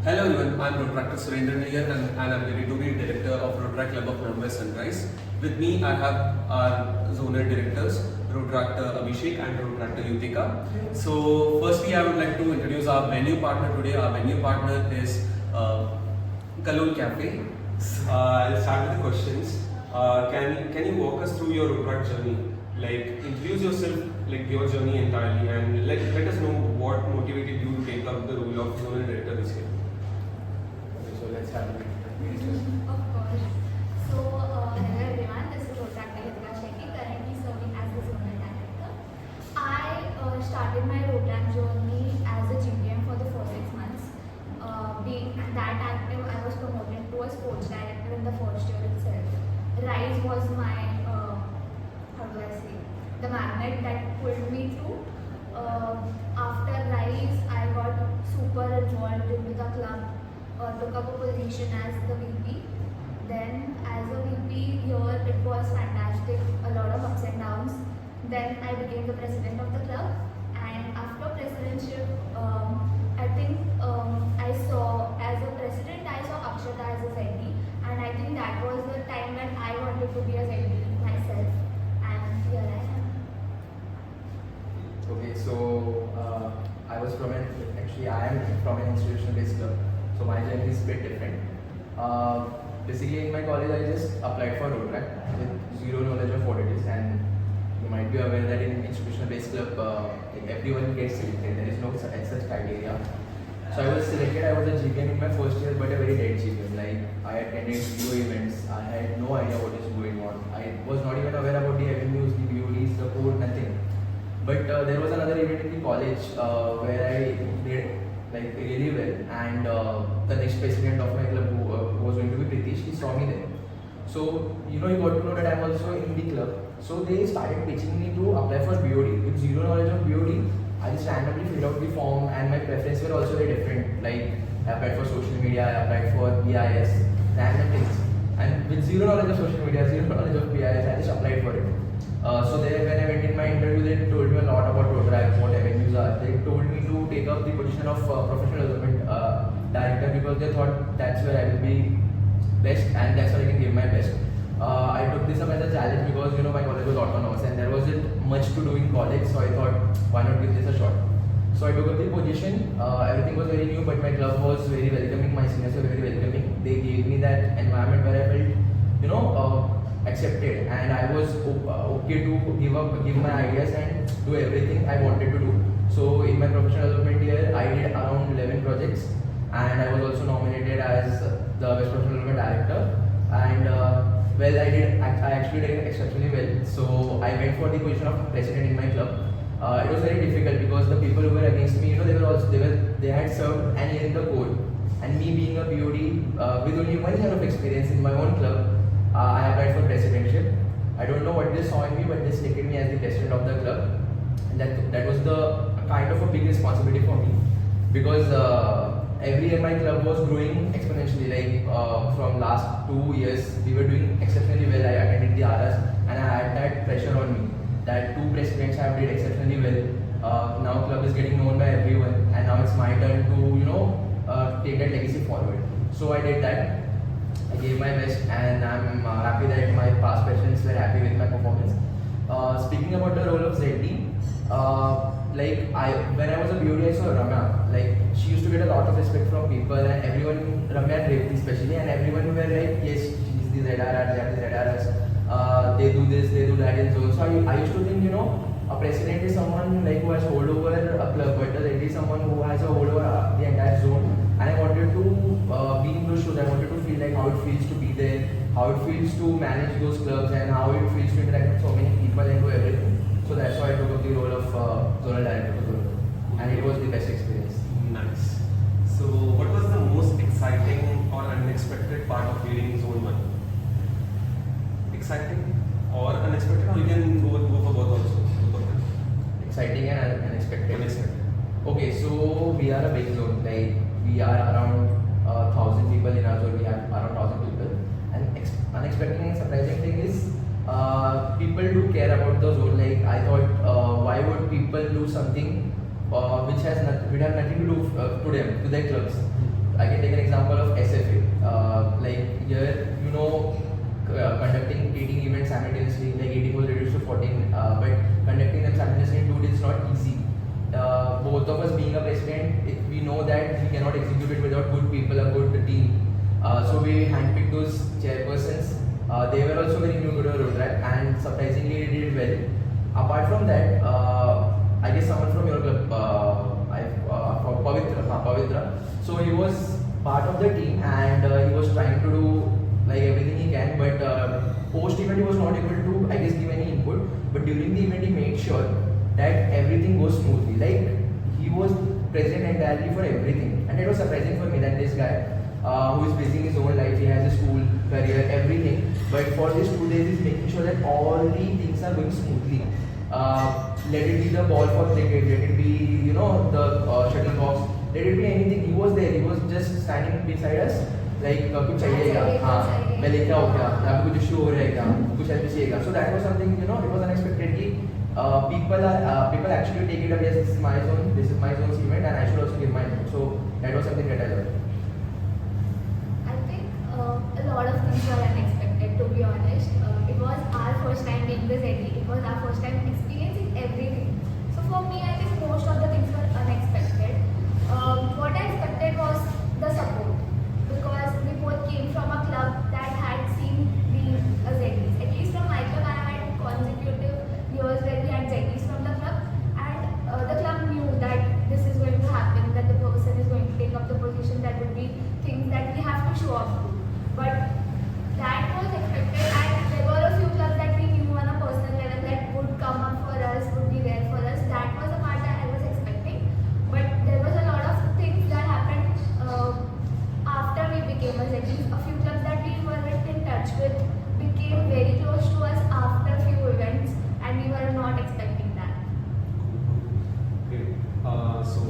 Hello everyone, I'm Road Surendran here and I'm ready to be Director of Road Club of Mumbai Sunrise. With me I have our zonal directors, Road Abhishek and Road Yutika. So firstly I would like to introduce our venue partner today. Our venue partner is Kalol Cafe. I'll start with the questions. Can you walk us through your Road journey? Like introduce yourself, like your journey entirely, and let us know what motivated you to take up the role of zonal director this year. So let's have it. Of course. So, hello everyone, this is Road Yutika Shetty, currently serving as the zonal director. I started my road journey as a GPM for the first 6 months. Being that active, I was promoted to a sports director in the first year itself. RISE was my, the magnet that pulled me through. After RISE, I got super involved into the club. Took up a position as the VP. Then as a VP here it was fantastic, a lot of ups and downs. Then I became the president of the club, and after presidency, I think I saw as a president I saw Akshata as a ZD, and I think that was the time when I wanted to be a ZD myself, and here I am. Okay, so I am from an institutional-based club, so my journey is a bit different. Basically, in my college, I just applied for road with zero knowledge of what it is, and you might be aware that in institutional-based club, everyone gets selected. There is no such criteria. So I was selected. I was a GPM in my first year, but a very dead GPM. Like I attended zero events. I had no idea what is going on. I was not even aware about the avenues, the BODs, the code, nothing. But there was another event in the college where I did like really well, and the next president of my club, who was going to be Pritish, he saw me there. So he got to know that I'm also in the club. So they started pitching me to apply for BOD. With zero knowledge of BOD, I just randomly filled out the form, and my preferences were also very different. Like I applied for social media, I applied for BIS, random things. And with zero knowledge of social media, zero knowledge of BIS, I just applied for it. So there, when I went in my interview, they told me a lot about road track, what avenues are. They told me to take up the position of professional development director, because they thought that's where I will be best and that's where I can give my best. I took this up as a challenge because my college was autonomous and there wasn't much to do in college, so I thought why not give this a shot. So I took up the position. Everything was very new, but my club was very welcoming. My seniors were very welcoming. They gave me that environment where I felt accepted, and I was okay to give my ideas and do everything I wanted to do. So in my professional development year, I did around 11 projects, and I was also nominated as the best professional development director. And I actually did exceptionally well. So I went for the position of president in my club. It was very difficult because the people who were against me, they had served an year in the code, and me being a BOD with only 1 year of experience in my own club, I applied for presidentship. I don't know what they saw in me, but they selected me as the president of the club, and that was the kind of a big responsibility for me, because every year my club was growing exponentially. Like from last 2 years, we were doing exceptionally well. I attended the RS, and I had that pressure on me that 2 presidents have did exceptionally well. Now club is getting known by everyone, and now it's my turn to take that legacy forward. So I did that. I gave my best, and I'm happy that my past presidents were happy with my performance. Speaking about the role of ZD, when I was a BOD, I saw Ramya. Like she used to get a lot of respect from people, and everyone, Ramya Trevti especially, and everyone were like, yes, she's the ZRR, they are the ZRRs. They do this, they do that, and so. So I used to think, a president is someone like who has hold over a club, but the ZD is someone who has a hold over the entire zone. And I wanted to be in those shoes. I wanted to feel like how it feels to be there, how it feels to manage those clubs, and how it feels to interact with so many people and do everything. So that's why I took up the role of zonal director for Zone, and it was the best experience. Nice. So, what was the most exciting or unexpected part of leading Zone 1? Exciting or unexpected, or you can go for both also? Exciting and unexpected. Unexpected. Okay, so we are a big zone. Like we are around 1,000 people in our zone. We have around 1,000 people. And unexpected and surprising thing is people do care about the zone. Like I thought, why would people do something which has nothing to do to them, to their clubs? I can take an example of SFA. Like here, you know, conducting 18 events simultaneously, like 18 was reduced to 14, but conducting them simultaneously in 2 days is not easy. Both of us being a president, we know that we cannot execute it without good people, a good team. So we handpicked those chairpersons. They were also very new to the road track and surprisingly they did well. Apart from that, I guess someone from your club, for Pavitra. So he was part of the team and he was trying to do like everything he can, but post event he was not able to, I guess, give any input. But during the event he made sure that everything goes smoothly. Like he was present entirely for everything, and it was surprising for me that this guy who is busy in his own life, he has a school, career, everything. But for these 2 days, he's making sure that all the things are going smoothly. Let it be the ball for cricket, let it be, you know, the shuttle box, let it be anything. He was there, he was just standing beside us, like कुछ चाहिएगा, हाँ, मैं लेके आओ क्या, यहाँ पे कुछ इशू हो रहेगा, कुछ हेल्प चाहिएगा. So that was something, you know, it was unexpected. People actually take it up, yes, this is my zone's event, and I should also give mine. So that was something that I learned. I think a lot of things were unexpected, to be honest. It was our first time being the ZD. It was our first time experiencing everything. So for me, I think most of the things were unexpected. What I expected was the support, because we both came from a club that had seen being a ZDs. At least from my club, I had consecutive years where we had ZDs from the club, and the club knew that this is going to happen, that the person is going to take up the position, that would be things that we have to show up to. But that was expected, and there were a few clubs that we knew on a personal level that would come up for us, would be there for us. That was a part that I was expecting. But there was a lot of things that happened after we became a ZD. A few clubs that we weren't in touch with became very close to us after a few events, and we were not expecting that. Okay. So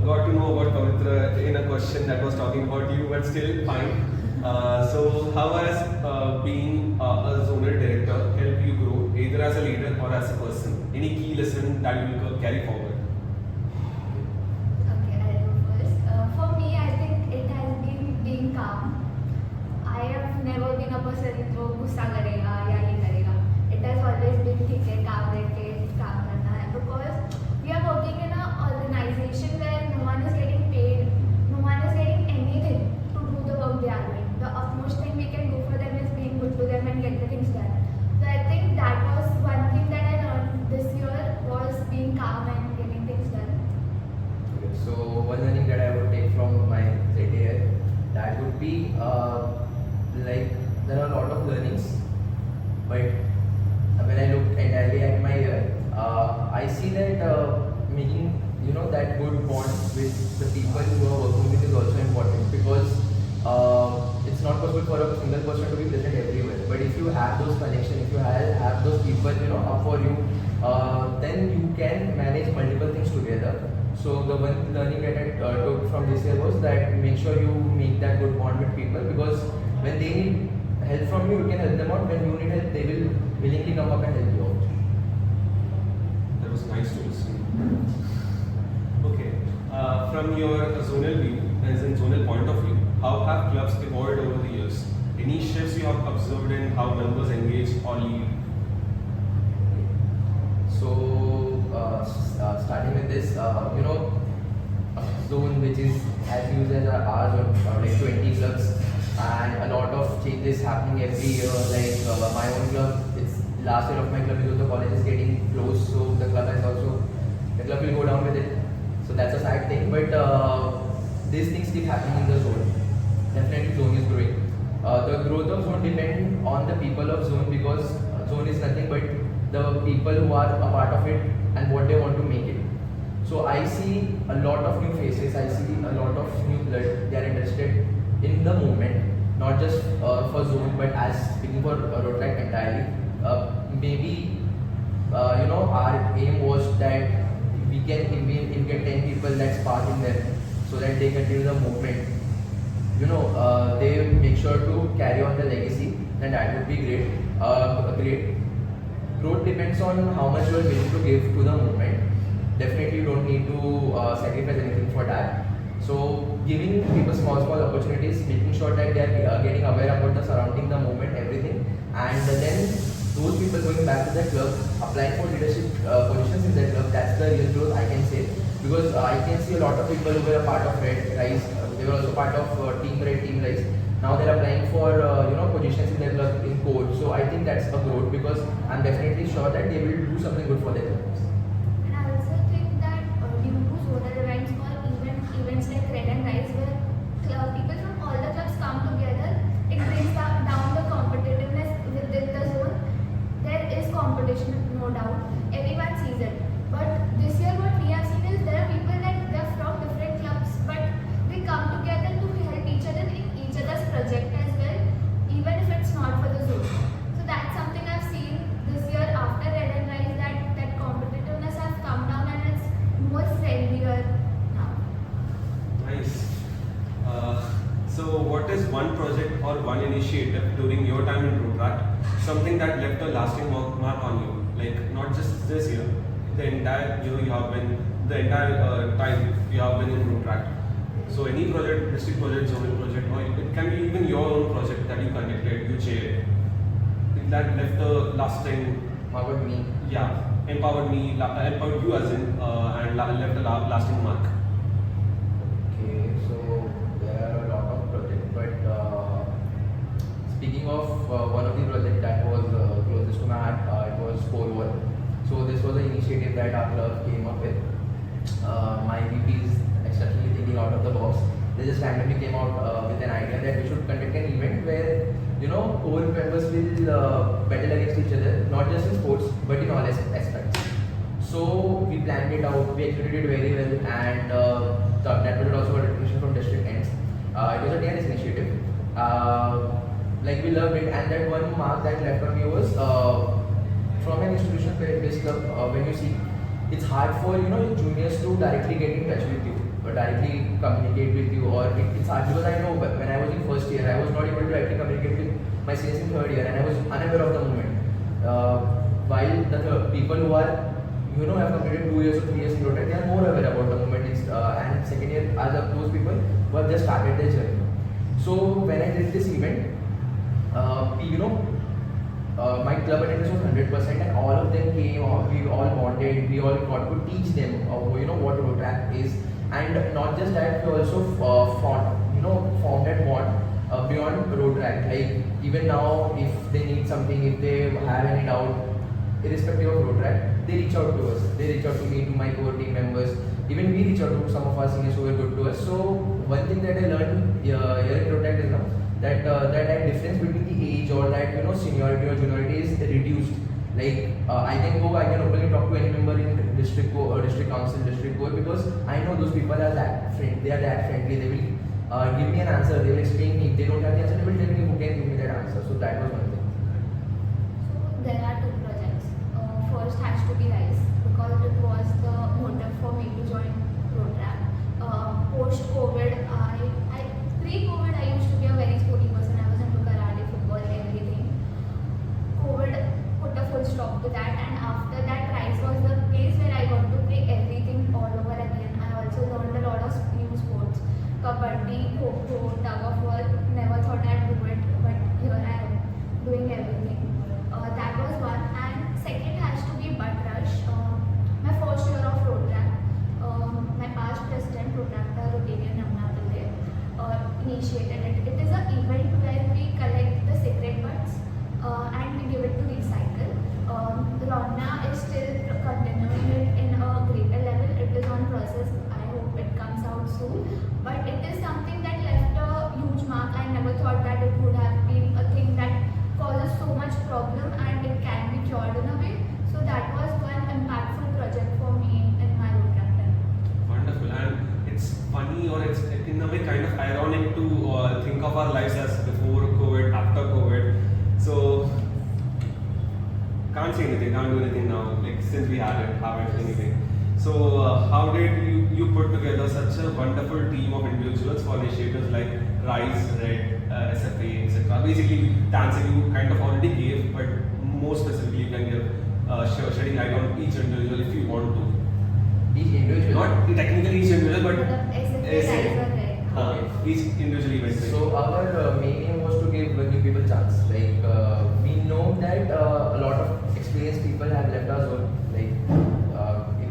got to know about Pavitra in a question that was talking about you, but still fine. So how has being a zonal director helped you grow, either as a leader or as a person? Any key lesson that you will carry forward? Okay, I'll go first. For me, I think it has been being calm. I have never been a person जो गुस्सा करेगा या ये करेगा. It has always been ठीक है, काम रह के काम करना है, because we are working in an organization where no one is getting paid, no one is getting anything to do the work they are doing. The utmost thing we can do for them is being good to them and get the things done. So I think that was one thing that I learned this year, was being calm and getting things done. Okay, so one learning that I would take from my ZDA, that would be like there are a lot of learnings, but when I look entirely at my year, I see that making, you know, that good bond with the people who are working with is also important, because it's not possible for a single person to be present everywhere. But if you have those connections, if you have those people, you know, up for you, then you can manage multiple things together. So the one learning that I took from this year was that make sure you make that good bond with people, because when they need help from you, you can help them out. When you need help, they will willingly come up and help you out. That was nice to listen. Okay. From your zonal view, as in zonal point of view, how have clubs evolved over the years? Any shifts you have observed in how members engage or lead? So, starting with this, you know, a zone which is as used as our zone, like 20 clubs, and a lot of changes happening every year. Like my own club, it's last year of my club because the college is getting close, so the club will go down with it. So that's a sad thing, but these things keep happening in the zone. Definitely, zone is growing. The growth of zone depends on the people of zone, because zone is nothing but the people who are a part of it and what they want to make it. So I see a lot of new faces, I see a lot of new blood. They are interested in the movement, not just for zone, but as speaking for road track entirely. Maybe you know, our aim was that we can get 10 people that spark in them, so that they continue the movement. You know, they make sure to carry on the legacy, then that would be great. Great. Growth depends on how much you are willing to give to the movement. Definitely, you don't need to sacrifice anything for that. So giving people small opportunities, making sure that they are getting aware about the surrounding, the moment, everything, and then those people going back to their club, applying for leadership positions in their club. That's the real growth, I can say, because I can see a lot of people who were a part of Red Rise. They were also part of Team Red, Team Rise. Now they're applying for positions in their club in coach. So I think that's a growth, because I'm definitely sure that they will do something good for their clubs. And I also think that due to zonal events or even events like Red and Rise, where people from all the clubs come together, it brings down the competitiveness within the zone. There is competition, no doubt. Everyone sees it. But this year, what we have seen is there are people that they're from different clubs, but they come together to help each other in each other's project as well, even if it's not for the zone. So that's something I've seen this year after Red and Rise, that competitiveness has come down and it's more friendlier now. Nice. So what is one project or one initiative during your time in Rotaract, something that left a lasting mark on you? Like not just this year, the entire year you have been, the entire time you have been in Rotaract. So any project, district project, zonal project, or it can be even your own project that you conducted, you chaired, that left a lasting, How about me? yeah, empowered me, empowered you as in, and left a lasting mark. Okay, so there are a lot of projects, but speaking of one of the projects that was closest to my heart, it was Pole Wall. So this was an initiative that our club came up with. My VP is exceptionally thinking out of the box. They just randomly came out with an idea that we should conduct an event where core members will battle against each other, not just in sports but in all aspects. So we planned it out, we executed it very well, and that was also a recognition from district ends. It was a TNS initiative. Like we loved it, and that one mark that left on me was from an institution-based club. When you see, it's hard for your juniors to directly get in touch with you or directly communicate with you, or it's hard because I know when I was in first year, I was not able to directly communicate with my seniors in third year, and I was unaware of the movement. While the people who are have completed 2 years or 3 years in Rotaract, they are more aware about the movement. And second year are those people who have just started their journey. So when I did this event, my club attendance was 100%, and all of them came. We all bonded. We all got to teach them, what Rotaract is, and not just that, we also formed that bond beyond Rotaract. Like even now, if they need something, if they have any doubt, irrespective of Rotaract, they reach out to us. They reach out to me, to my core team members. Even we reach out to some of our seniors who were good to us. So one thing that I learned here in Rotaract is that difference between the age or that seniority or juniority is reduced. Like I can openly talk to any member in district council, district board, because I know those people are that friendly. They are that friendly. They will give me an answer. They will explain me. If they don't have the answer, they will tell me who can give me that answer. So that was one thing. So there are two projects. First has to be RISE, because it was the motive for me to join Rotaract. Post-COVID, pre-COVID I used to be a very sporty person. I was into karate, football, everything. COVID put a full stop to that, and after that RISE was the place where I got to play everything all over again. I also learned a lot of new sports. Kabaddi, Kho-Kho, tug of war. Never thought I'd do it, but here I am doing everything. That was one. And second has to be Butt Rush. My first year of Rotaract, my past president, Rotaract Rotarian Namna Pillai, initiated it. It is an event where we collect the cigarette butts and we give it to recycle. Ronna is still continuing it in a greater level. It is on process. I hope it comes out soon. But it is something that left a huge mark. I never thought that it would have been a thing that causes so much problem and it can be cured in a way. So that was one impactful project for me in my Rotaract time. Wonderful, and it's funny, or it's in a way kind of ironic to think of our lives as before COVID, after COVID. So can't say anything, can't do anything now. Like since we have it anyway. So how did you put together such a wonderful team of individuals for initiatives like RISE, Red, SFA, etc. Basically, the answer you kind of already gave, but more specifically, you can give shedding light on each individual if you want to. Each individual. Not technically each individual, but मतलब ऐसे ऐसे। rise और red. each individual event. So our main aim was to give new people chance. Like we know that a lot of experienced people have left our zone. Like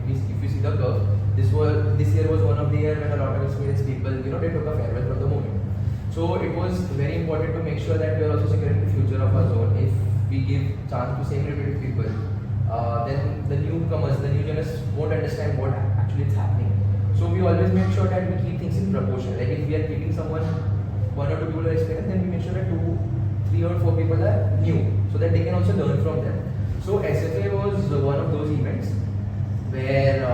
if you see the curve, this year was one of the year when a lot of experienced people, you know, they took a farewell from the movement. So it was very important to make sure that we are also securing the future of our zone. If we give chance to same repeated people, then the newcomers, the new generation won't understand what actually is happening. So we always make sure that we keep things in proportion. Like if we are keeping someone, one or two people are experienced, then we make sure that 2, 3 or 4 people are new, so that they can also learn from them. So SFA was one of those events where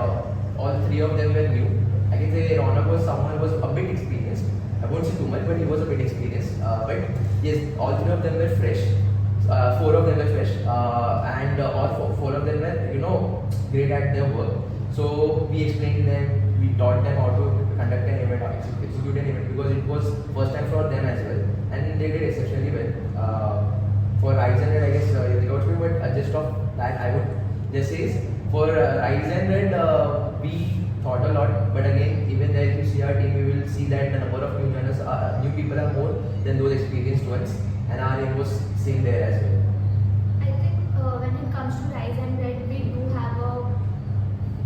all 3 of them were new. I can say Ronak was someone who was a bit experienced. I won't say too much, but he was a bit experienced. But yes, all 3 of them were fresh. 4 of them were fresh, and all 4 of them were, you know, great at their work. So we explained them, we taught them how to conduct an event, how to execute an event, because it was first time for them as well, and they did exceptionally well. For Rise and Red, I guess you got me, but just of that, I would just say is for Rise and Red, we thought a lot, but again, even there, if you see our team, you will see that the number of new people are more than those experienced ones, and our aim was same there as well. I think when it comes to Rise and Red, we do have a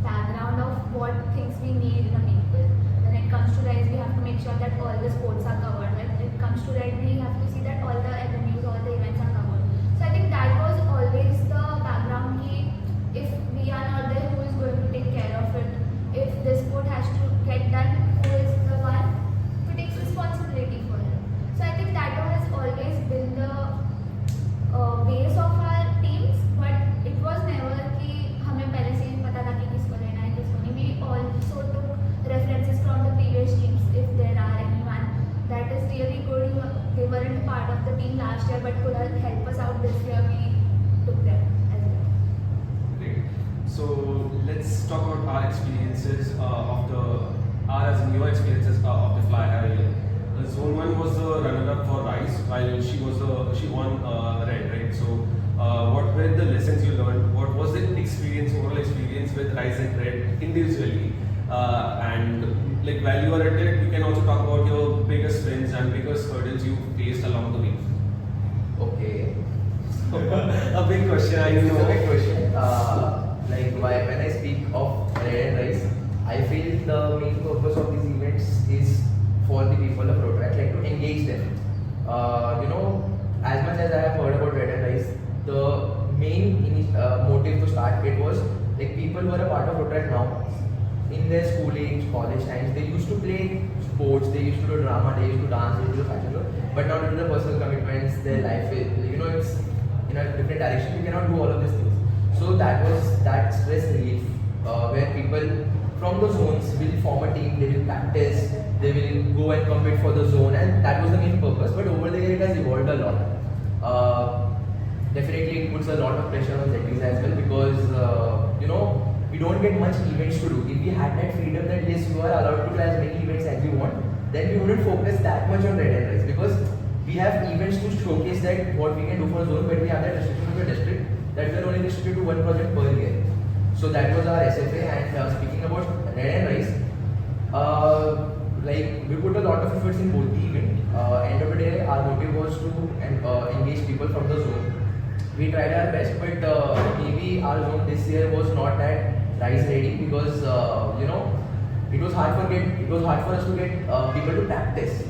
background of what things we need in a people. When it comes to Rise, we have to make sure that all the sports are covered. When it comes to Red, we have to see that all the avenues, all the events are covered. So I think that was always the background key. If we are not there, who is going to take care of it? If this sport has to get done, who is the one who takes responsibility for it? So I think that has always been the base of our teams, but it was never कि हमें पहले से ही पता था कि किसको लेना है किसको नहीं. We also took references from the previous teams if there are anyone that is really good. They weren't part of the team last year but could help us out this year. We took them as well. Great. So let's talk about our experiences as your experiences of the fly high year. Zone 1 was the runner-up for Rise, while she won Red, right? So what were the lessons you learned? What was the overall experience with Rise and Red individually? And like while you were at it, you can also talk about your biggest wins and biggest hurdles you faced along the way. Okay. A big question, I This is a know. big question. When I speak of Red and Rise, I feel the main purpose of these events is for the people of Rotaract, like to engage them. You know, as much as I have heard about Red and Rise, the main motive to start it was like people who are a part of Rotaract now, in their schooling, college times, they used to play sports, they used to do drama, they used to dance, they used to do fashion show, but now due to the personal commitments, their life, you know, it's in a different direction. You cannot do all of these things. So that was that stress relief where people from the zones will form a team, they will practice, they will go and compete for the zone, and that was the main purpose. But over the year, it has evolved a lot. Definitely, it puts a lot of pressure on ZTs as well because you know, we don't get much events to do. If we had that freedom that yes, you are allowed to do as many events as you want, then we wouldn't focus that much on Red and Rise because we have events to showcase that what we can do for a zone, but we have that restriction to a district that we are only restricted to one project per year. So that was our SFA. And speaking about Red and Rise, like we put a lot of efforts in both the event. End of the day, our motive was to engage people from the zone. We tried our best, but maybe our zone this year was not that Rise ready because you know, it was hard for us to get people to practice.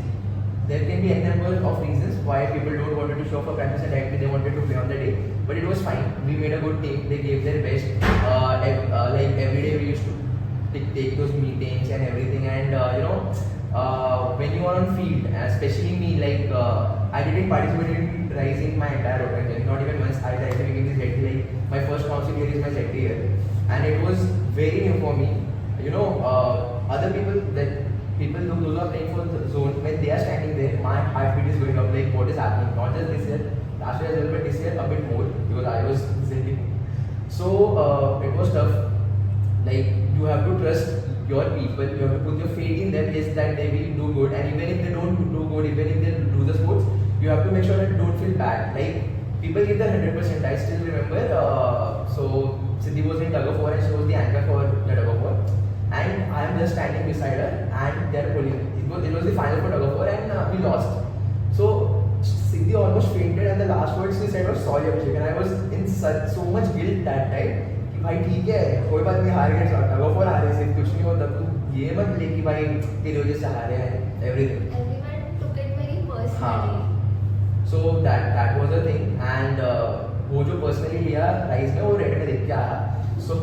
There can be a number of reasons why people don't wanted to show up for practice and directly they wanted to play on the day, but it was fine. We made a good team. They gave their best. Like every day we used to take those meetings and everything. And you know, when you are on field, especially me, like I didn't participate in Rise in my entire Rotaract journey. Not even once I directly became this ZT. Like my first council year is my ZT year, and it was very new for me. You know, other people those who are playing for the zone, when they are standing there, my heartbeat is going up. Like what is happening? Not just this year, last year as well, but this year a bit more because I was ZT. So it was tough. Like you have to trust your people, you have to put your faith in them, yes, that they will do good, and even if they don't do good, even if they lose the sports, you have to make sure that you don't feel bad. Like people give their 100%. I still remember. So Siddhi was in tug of war and she was the anchor for the tug of war. and I'm just standing beside her, and they're pulling. It was the final for tug of war, and we lost. So Siddhi almost fainted, and the last words she said was sorry Abhishek, and I was in so much guilt that time कि भाई ठीक है कोई बात नहीं, हार गए, tug of war हारे से कुछ नहीं होता, तू ये मत ले कि भाई तेरी वजह से हारे हैं everything. Everyone took it very personally. हाँ. So that was the thing, and वो जो personally लिया राइस में, वो रेड में देख के आया. So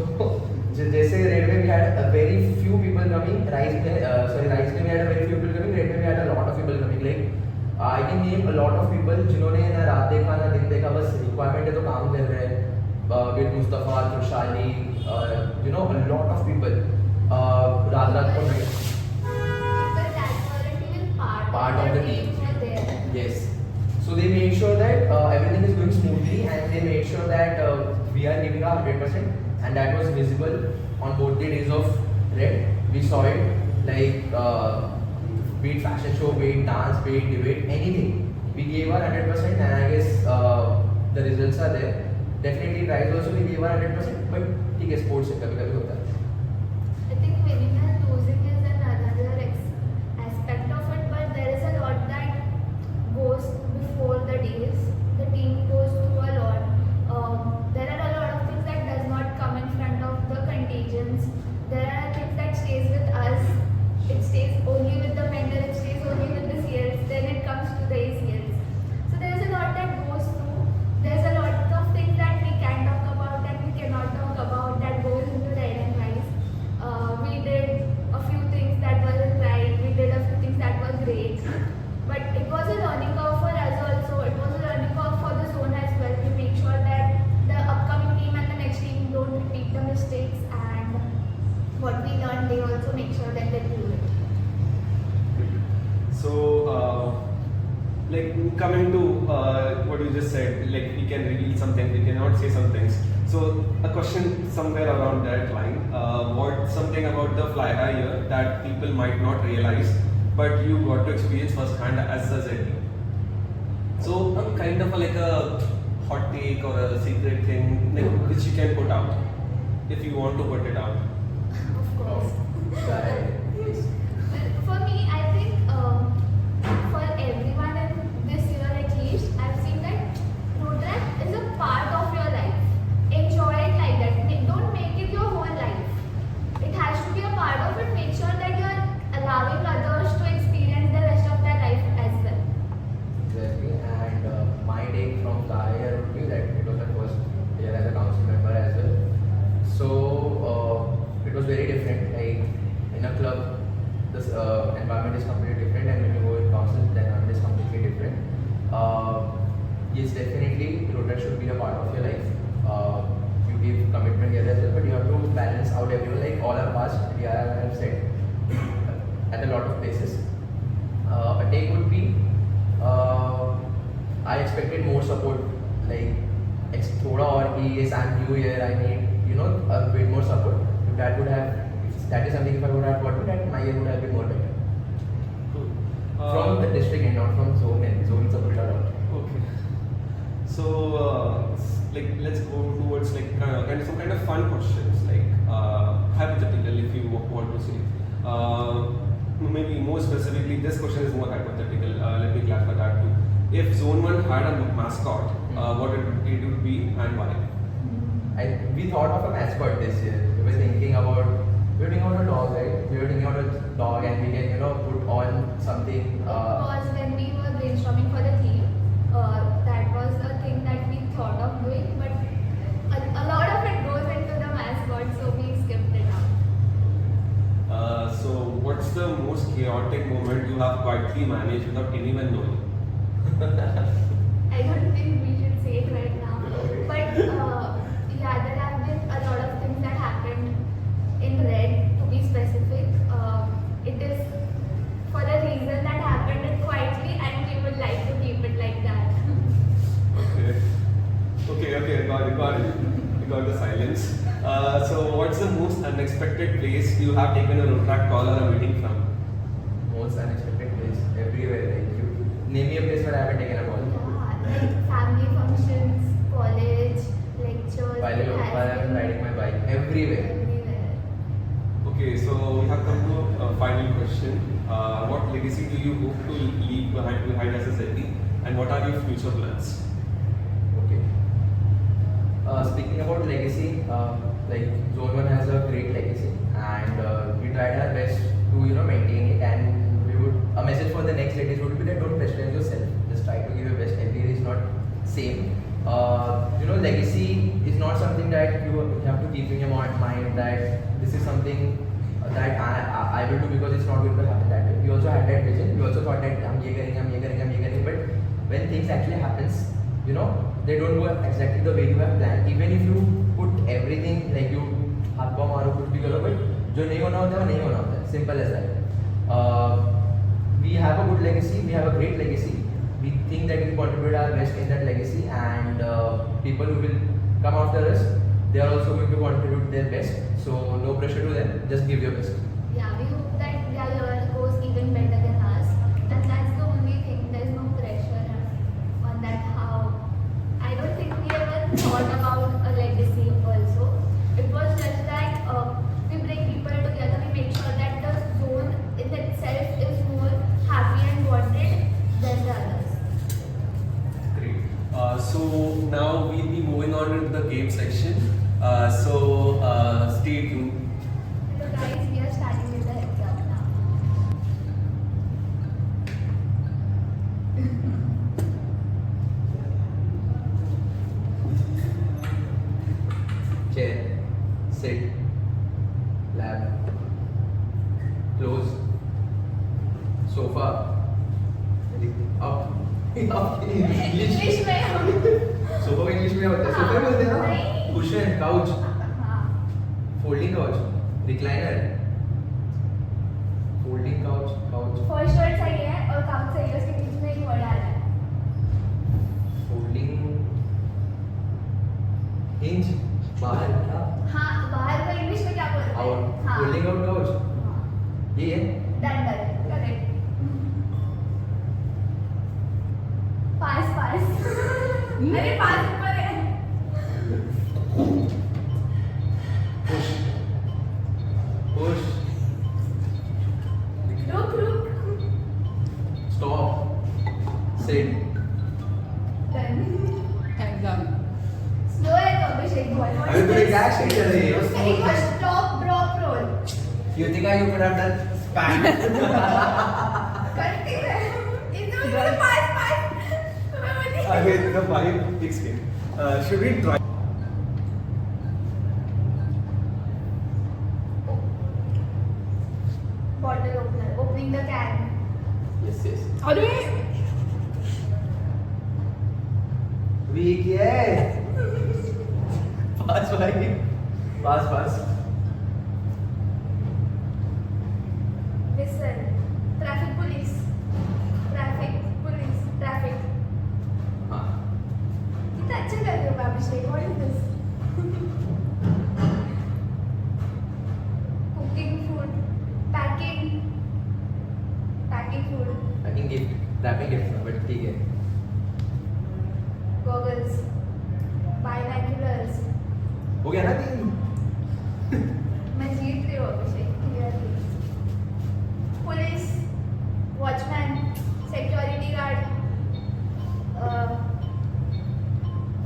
जैसे रेड में we had a very few people coming, rice में we had a very few people coming, red में we had a lot of people coming. Like I can name a lot of people जिन्होंने ना रात देखा ना दिन देखा, बस requirement है तो काम कर रहे हैं. With Mustafa, Tushali, a lot of people. रात को नहीं. People that weren't even part of the team were there. Yes. So they made sure that everything is going smoothly, and they made sure that we are giving our 100%, and that was visible on both the days of Red. We saw it like be it fashion show, be it dance, be it debate, anything. We gave our 100%, and I guess the results are there. Definitely Rise also we gave our 100%, but ठीक है sports से कभी-कभी होता है. I think winning and losing is another aspect of it, but there is a lot that goes before the days. The team goes through a lot. There are a lot of things that does not come in front of the contingents. There are things that stays with us. It stays only with the mentor. It stays only with the CLs. Then it comes to the ACLs. So there is a lot that goes through. There's a lot of things that we can talk about and we cannot talk about that goes into Red and Rise. We did a few things that wasn't right. We did a few things that was great. But it was a learning curve for us also. It was a learning curve for the zone as well to make sure that the upcoming team and the next team don't repeat the mistakes, and what we learned, they also make sure that they do it. So, like coming to what you just said, like we can reveal something, we cannot say some things. So, a question somewhere around that line. What something about the fly high here that people might not realize, but you got to experience firsthand as a Z. So, a kind of like a hot take or a secret thing like, which you can put out if you want to put it out. Of course. Right. For me, I think for everyone in this year at least, I've seen that road track is a part of your life. Enjoy it like that. Don't make it your whole life. It has to be a part of it. Make sure that you're allowing others to experience the rest of their life as well. Exactly. And my take from the year would be that it was my first year as a council member as well. So it was very different. Like in a club, this environment is completely different, and when you go in council, the environment is completely different. Yes, definitely, road track should be a part of your life. You give commitment here as well, but you have to balance out everyone. Like all our past, we have said at a lot of places. A take would be, I expected more support. Like थोड़ा और कि yes, I'm new here, I need a bit more support. If that would have, if that is something if I would have gotten, that my year would have been more better. Cool. From the district and not from zone, and zone support a lot. Okay. So, like, let's go towards like some kind of fun questions, like hypothetical, if you want to say. Maybe more specifically, this question is more hypothetical. Let me clarify that too. If Zone 1 had a mascot, what it would be and why? We thought of a mascot this year. We were thinking about a dog, right? We were thinking about a dog, and we can put on something. It was when we were brainstorming for the theme. That was a thing that we thought of doing, but a lot of it goes into the mascot, so we skipped it out. So, what's the most chaotic moment you have quietly managed without anyone knowing? I don't think we should say it right now, but yeah, there have been a lot of things that happened in Red, to be specific. It is for a reason that happened it quietly, and we would like to keep it like that. Okay, got it. We got the silence. So, what's the most unexpected place you have taken a road track call or a meeting from? Most unexpected place everywhere. Like you name me a place where I haven't taken a call. Yeah, like family functions, college, lectures. While I'm riding my bike, everywhere. Everywhere. Okay, so we have come to a final question. What legacy do you hope to leave behind as a ZD, and what are your future plans? Okay. Speaking about legacy, like Zone 1 has a great legacy, and we tried our best to maintain it. And we would a message for the next ladies would be that don't pressurize yourself. Just try to give your best. Every day is not same. Legacy is not something that you have to keep in your mind that this is something that I will do because it's not going to happen that way. We also had that vision. We also thought that I'm ye karenge, but when things actually happens, they don't go exactly the way you have planned. Even if you put everything like you हाथ पाँव मारो कुछ भी करो, but जो नहीं होना होता है वो नहीं होना होता है. Simple as that. We have a good legacy. We have a great legacy. We think that we contribute our best in that legacy, and people who will come after us, they are also going to contribute their best. So no pressure to them. Just give your best. Yeah, we hope that their learning goes even better than us, and that's the only thing. There's no pressure on that. How I don't think we ever thought about a legacy also. It was just that we bring people together. We make sure that the zone in itself is more happy and bonded than the others. Great. So now we'll be moving on into the game section. Stay tuned. So guys, we are starting with the heads up now. Chair, sit, lab, close, sofa, up, English में हम sofa English में होता है. Sofa बोलते हैं ना. नहीं. Cushion, couch, हाँ. Folding couch, recliner, folding couch, first word सही है और काम सही है, उसके बीच में एक वर्ड आ रहा है. फोल्डिंग हिंज, बाहर क्या? हाँ, बाहर का इंग्लिश में क्या बोलते हैं? आउट, हाँ. Folding out couch. हाँ. ये है. Done, correct. पास. अरे पास ऊपर है. पुश, रुक. Stop, sit. Done. Exam. Slow है तो अभिषेक बहुत. अभी तो क्या shit कर रही है? उसका एक बार stop, drop, roll. Yutika, you could have done span. करती है. इतना मुझे पास. तुम्हें बोली. Again, the vibe kicks in. Should we try? Bottle opener, opening the can. Yes. अरे Weak है. पास भाई. पास. Listen. Traffic police. हाँ. कितना अच्छा कर रहे हो अभिषेक. What is this? Cooking food. Packing food. Packing gift, wrapping gift, but ठीक है. Goggles. Binoculars. हो गया ना 3. मैं जीत रही हूँ अभिषेक. Clearly. Police. Watchman. Security guard.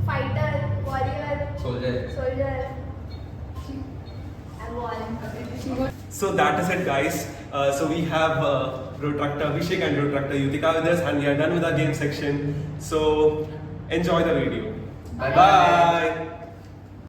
Fighter. Warrior. Soldier. I won. So that is it, guys. So we have Protractor Abhishek and Protractor Yutika with us, and we are done with our game section. So enjoy the video. Bye. Bye.